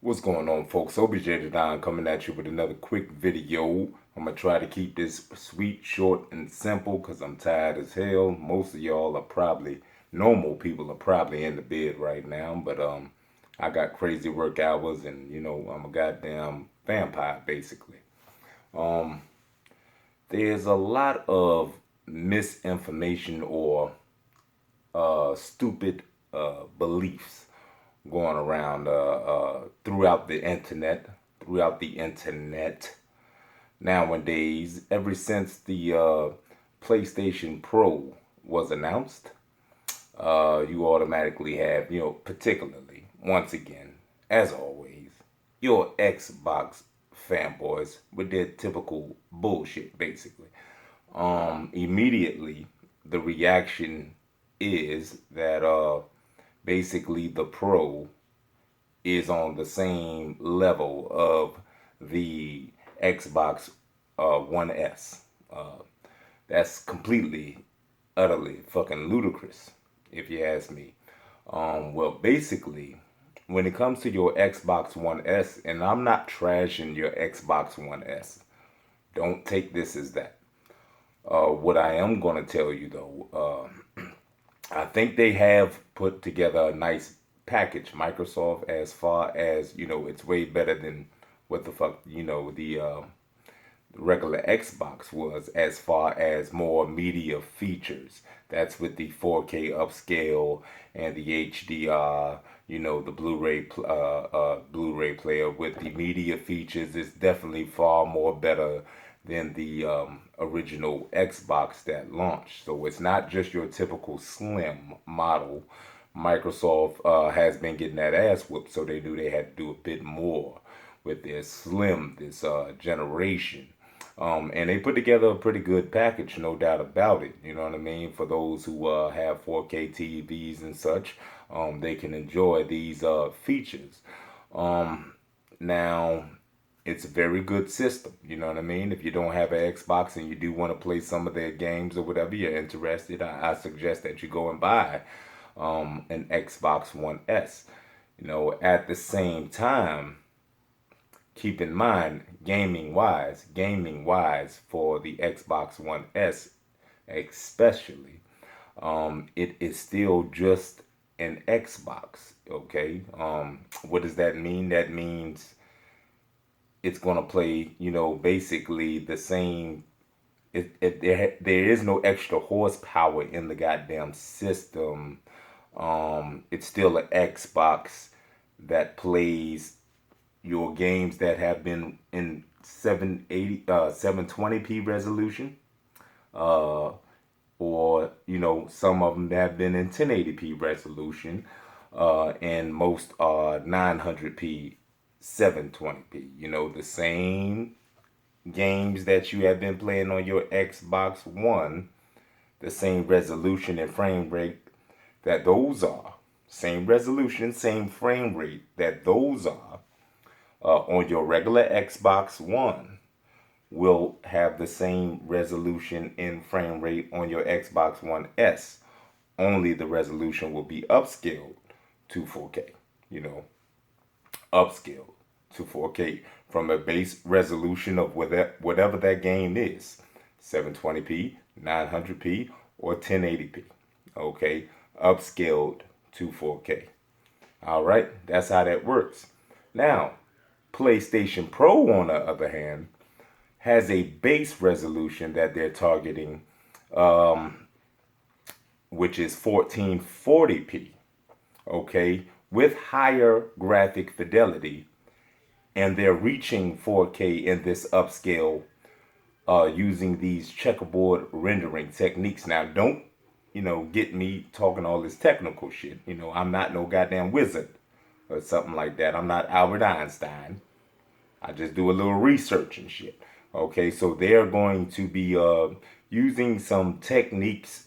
What's going on, folks? OBJ Don coming at you with another quick video. I'm going to try to keep this sweet, short, and simple because I'm tired as hell. Most of y'all are probably, normal people are probably in the bed right now, but I got crazy work hours and, I'm a goddamn vampire, basically. Um, there's a lot of misinformation or stupid beliefs going around throughout the internet, nowadays. Ever since the PlayStation Pro was announced, you automatically have, particularly, once again, as always, your Xbox fanboys with their typical bullshit, basically. Immediately, the reaction is that basically the Pro is on the same level of the Xbox One S. That's completely, utterly fucking ludicrous, if you ask me. Well, basically, when it comes to your Xbox One S, and I'm not trashing your Xbox One S, don't take this as that. What I am going to tell you though, I think they have put together a nice package, Microsoft, as far as, it's way better than what the fuck, the regular Xbox was as far as more media features. That's with the 4K upscale and the HDR, the Blu-ray player with the media features is definitely far more better than the original Xbox that launched. So it's not just your typical slim model. Microsoft has been getting that ass whooped, so they knew they had to do a bit more with their slim this generation. And they put together a pretty good package, no doubt about it. You know what I mean? For those who have 4K TVs and such, they can enjoy these features. Now, it's a very good system. You know what I mean? If you don't have an Xbox and you do want to play some of their games or whatever, you're interested, I suggest that you go and buy an Xbox One S. At the same time, keep in mind, gaming wise for the Xbox One S especially, it is still just an Xbox. Okay. What does that mean? That means it's gonna play, basically the same. There is no extra horsepower in the goddamn system. It's still an Xbox that plays your games that have been in 720p resolution, uh, or some of them have been in 1080p resolution, and most are 900p, 720p. The same games that you have been playing on your Xbox One, the same resolution and frame rate that those are, same resolution, same frame rate that those are on your regular Xbox One will have the same resolution and frame rate on your Xbox One S. Only the resolution will be upscaled to 4K, you know, upscaled to 4K from a base resolution of whatever that game is, 720p, 900p, or 1080p. Okay, upscaled to 4K. All right, that's how that works. Now, PlayStation Pro, on the other hand, has a base resolution that they're targeting, which is 1440p, okay, with higher graphic fidelity, and they're reaching 4K in this upscale using these checkerboard rendering techniques. Now, don't, get me talking all this technical shit. I'm not no goddamn wizard or something like that. I'm not Albert Einstein. I just do a little research and shit. Okay, so they're going to be using some techniques,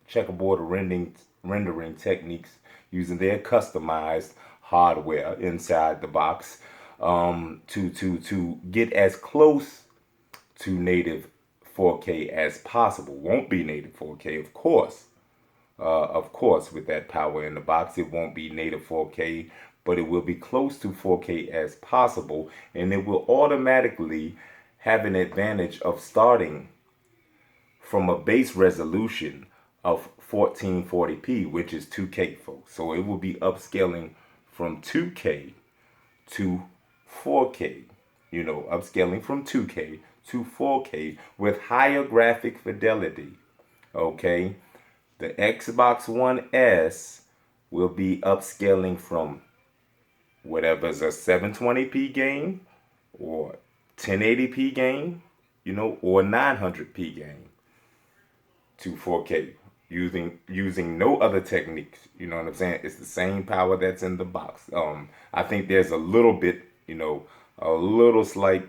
checkerboard rendering techniques using their customized hardware inside the box to get as close to native 4K as possible. Won't be native 4K, of course, Of course, with that power in the box, it won't be native 4K, but it will be close to 4K as possible, and it will automatically have an advantage of starting from a base resolution of 1440p, which is 2K, folks. So it will be upscaling from 2K to 4K, upscaling from 2K to 4K with higher graphic fidelity. Okay, the Xbox One S will be upscaling from whatever's a 720p game or 1080p game, or 900p game to 4K using no other techniques. You know what I'm saying? It's the same power that's in the box. I think there's a little bit, a little slight,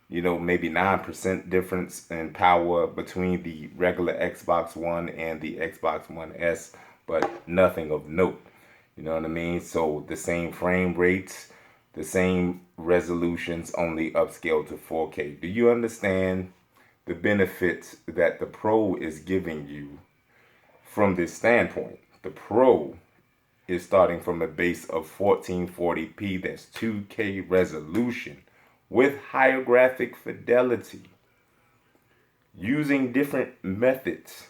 maybe 9% difference in power between the regular Xbox One and the Xbox One S, but nothing of note. You know what I mean? So the same frame rates, the same resolutions, only upscaled to 4K. Do you understand the benefits that the Pro is giving you from this standpoint? The Pro is starting from a base of 1440p, that's 2K resolution, with higher graphic fidelity, using different methods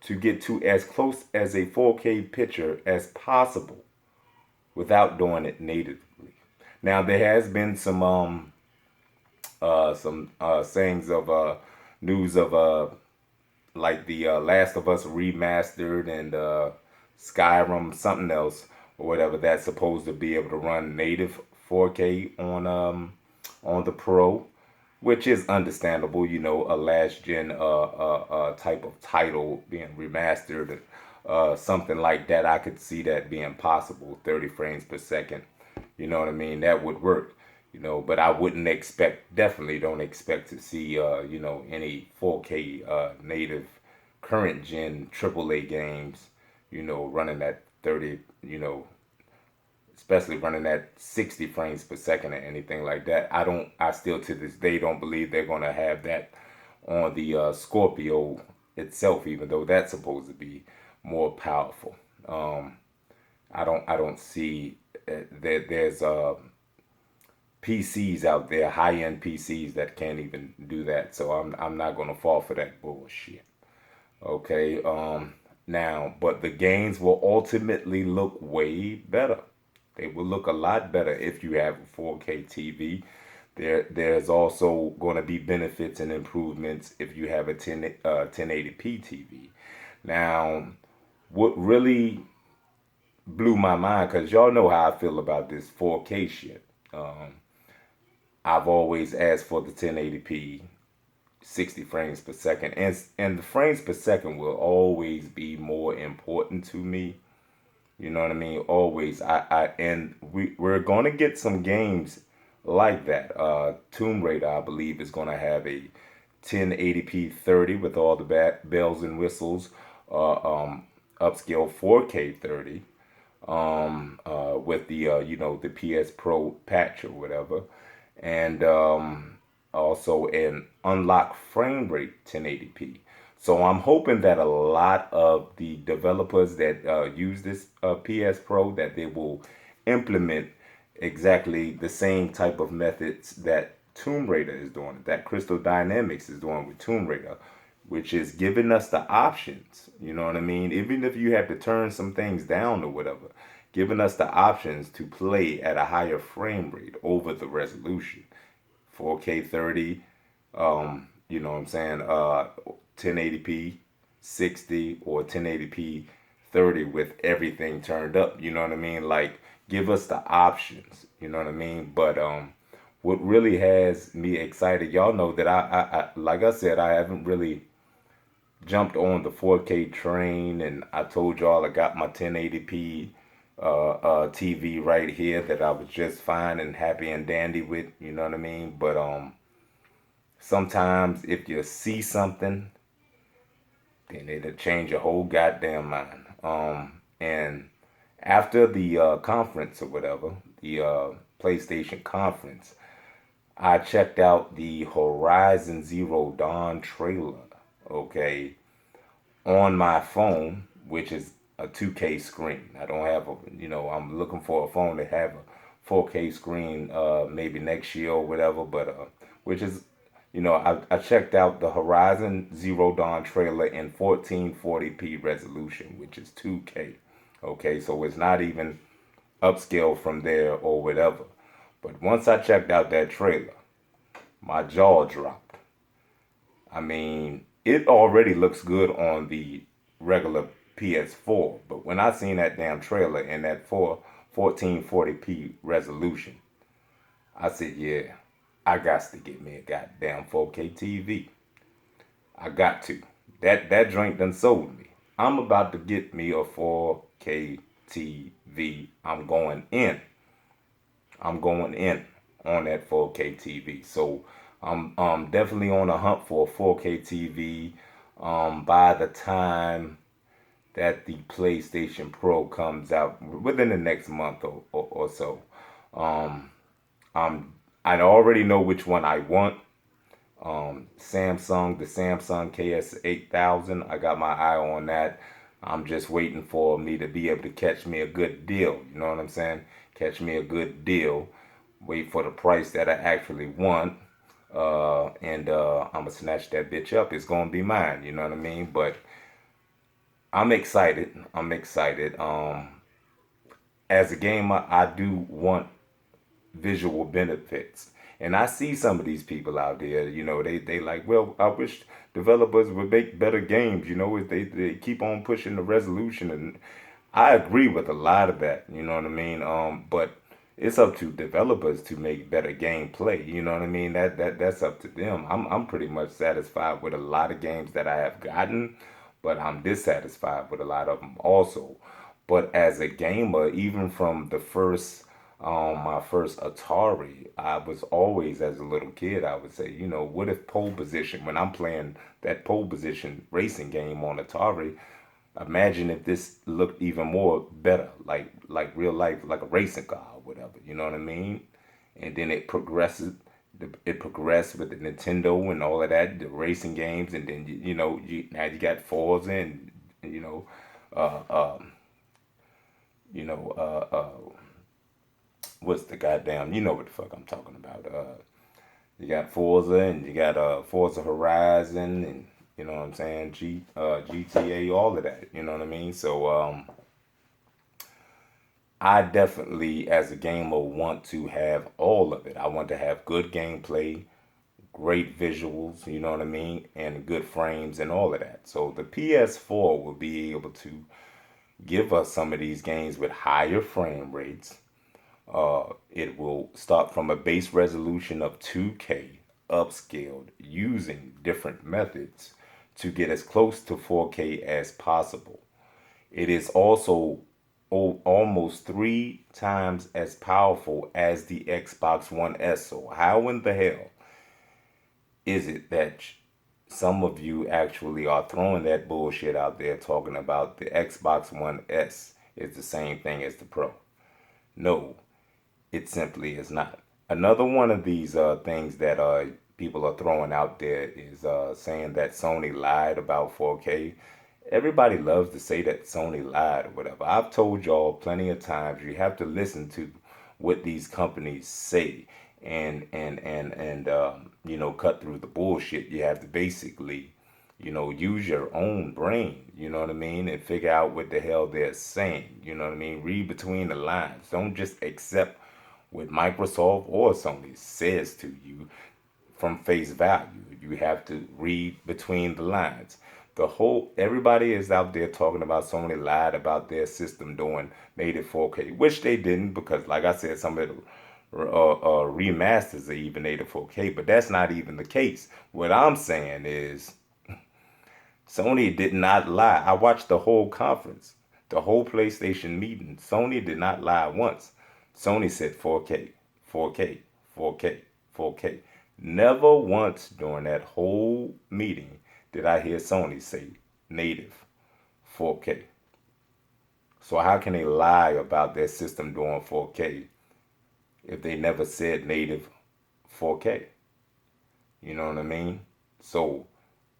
to get to as close as a 4K picture as possible without doing it natively. Now there has been some sayings of news of like the Last of Us remastered and Skyrim something else or whatever that's supposed to be able to run native 4K on the Pro, which is understandable. A last gen type of title being remastered, something like that. I could see that being possible. 30 frames per second. You know what I mean? That would work. But I wouldn't definitely don't expect to see, any 4K native current gen AAA games, running at 30, especially running at 60 frames per second or anything like that. I still to this day don't believe they're going to have that on the Scorpio itself, even though that's supposed to be more powerful. I don't see that there's PCs out there, high-end PCs that can't even do that. So I'm not gonna fall for that bullshit. Okay. Now, but the games will ultimately look way better. They will look a lot better if you have a 4K TV. There's also going to be benefits and improvements if you have a 1080p TV. Now, what really blew my mind, because y'all know how I feel about this 4K shit. I've always asked for the 1080p 60 frames per second, and the frames per second will always be more important to me. You know what I mean? Always. We're gonna get some games like that. Tomb Raider, I believe, is gonna have a 1080p 30 with all the bells and whistles. Upscale 4K 30. With the the PS Pro patch or whatever, and also an unlocked frame rate 1080p. So I'm hoping that a lot of the developers that use this PS Pro, that they will implement exactly the same type of methods that Tomb Raider is doing, that Crystal Dynamics is doing with Tomb Raider, which is giving us the options. You know what I mean? Even if you have to turn some things down or whatever, giving us the options to play at a higher frame rate over the resolution. 4K 30, you know what I'm saying? 1080p 60 or 1080p 30 with everything turned up. You know what I mean? Like, give us the options. You know what I mean? But what really has me excited, y'all know that I like I said, I haven't really jumped on the 4K train, and I told y'all I got my 1080p TV right here that I was just fine and happy and dandy with. You know what I mean? But sometimes if you see something, then it'll change your whole goddamn mind. And after the conference or whatever, the PlayStation conference, I checked out the Horizon Zero Dawn trailer. Okay. on my phone, which is a 2K screen. I don't have a, I'm looking for a phone to have a 4K screen, maybe next year or whatever. But which is, I checked out the Horizon Zero Dawn trailer in 1440p resolution, which is 2K. Okay, so it's not even upscale from there or whatever. But once I checked out that trailer, my jaw dropped. I mean, it already looks good on the regular PS4, but when I seen that damn trailer in that 1440p resolution, I said, yeah, I got to get me a goddamn 4K TV. I got to. That drink done sold me. I'm about to get me a 4K TV. I'm going in on that 4K TV. So I'm definitely on a hunt for a 4K TV. By the time that the PlayStation Pro comes out within the next month or so, um, I already know which one I want. Samsung, the Samsung KS8000. I got my eye on that. I'm just waiting for me to be able to catch me a good deal. You know what I'm saying? Catch me a good deal. Wait for the price that I actually want. And I'm going to snatch that bitch up. It's going to be mine. You know what I mean? But I'm excited. I'm excited. As a gamer, I do want visual benefits. And I see some of these people out there, they like, well, I wish developers would make better games, if they keep on pushing the resolution. And I agree with a lot of that, you know what I mean? But it's up to developers to make better gameplay, you know what I mean? That's up to them. I'm pretty much satisfied with a lot of games that I have gotten, but I'm dissatisfied with a lot of them also. But as a gamer, even from the first my first Atari, I was always, as a little kid, I would say, what if pole position, when I'm playing that pole position racing game on Atari, imagine if this looked even more better, like real life, like a racing car or whatever, you know what I mean? And then it progressed with the Nintendo and all of that, the racing games, and then now you got Forza and you know, uh, um, you know, what's the goddamn, you know what the fuck I'm talking about. You got Forza and you got Forza Horizon and you know what I'm saying, GTA, all of that. You know what I mean? So I definitely, as a gamer, want to have all of it. I want to have good gameplay, great visuals. You know what I mean, and good frames and all of that. So the PS4 will be able to give us some of these games with higher frame rates. It will start from a base resolution of 2K, upscaled using different methods to get as close to 4K as possible. It is also almost 3 times as powerful as the Xbox One S. So, how in the hell is it that some of you actually are throwing that bullshit out there talking about the Xbox One S is the same thing as the Pro? No, it simply is not. Another one of these things that people are throwing out there is saying that Sony lied about 4K. Everybody loves to say that Sony lied or whatever. I've told y'all plenty of times you have to listen to what these companies say and cut through the bullshit. You have to basically use your own brain, you know what I mean, and figure out what the hell they're saying, you know what I mean? Read between the lines. Don't just accept what Microsoft or Sony says to you from face value. You have to read between the lines. Everybody is out there talking about Sony lied about their system doing native 4K, which they didn't because, like I said, some of the remasters are even native 4K, but that's not even the case. What I'm saying is Sony did not lie. I watched the whole conference, the whole PlayStation meeting. Sony did not lie once. Sony said 4K, 4K, 4K, 4K. Never once during that whole meeting did I hear Sony say native 4K. So how can they lie about their system doing 4K if they never said native 4K? You know what I mean? So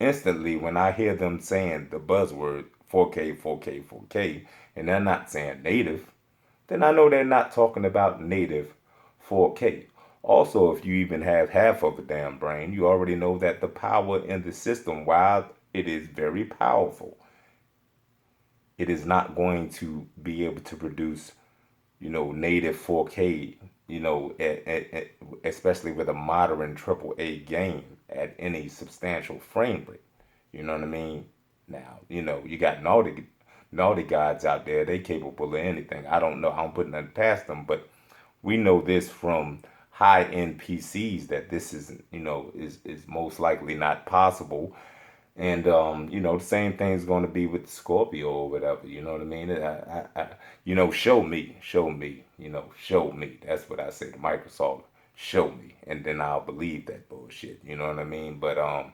instantly when I hear them saying the buzzword 4K, 4K, 4K, and they're not saying native, then I know they're not talking about native 4K. Also, if you even have half of a damn brain, you already know that the power in the system, while it is very powerful, it is not going to be able to produce, native 4K, especially with a modern AAA game at any substantial frame rate. You know what I mean? Now, you got naughty gods out there. They capable of anything. I don't know. I don't put nothing past them, but we know this from high end PCs that this is most likely not possible. And the same thing's going to be with the Scorpio or whatever. You know what I mean? Show me, show me, show me. That's what I say to Microsoft. Show me, and then I'll believe that bullshit. You know what I mean? But I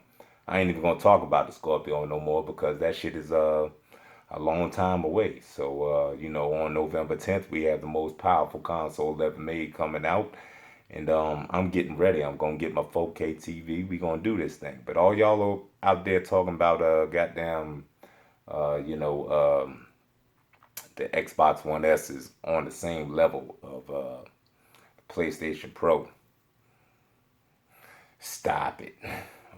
ain't even gonna talk about the Scorpio no more because that shit is a long time away. So on November 10th, we have the most powerful console ever made coming out. And I'm getting ready. I'm gonna get my 4K TV. We gonna do this thing. But all y'all out there talking about goddamn uh, you know um, the Xbox One S is on the same level of PlayStation Pro. Stop it.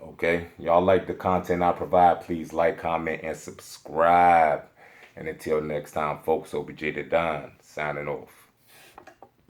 Okay? Y'all like the content I provide, please like, comment, and subscribe. And until next time, folks, OBJ the Don signing off.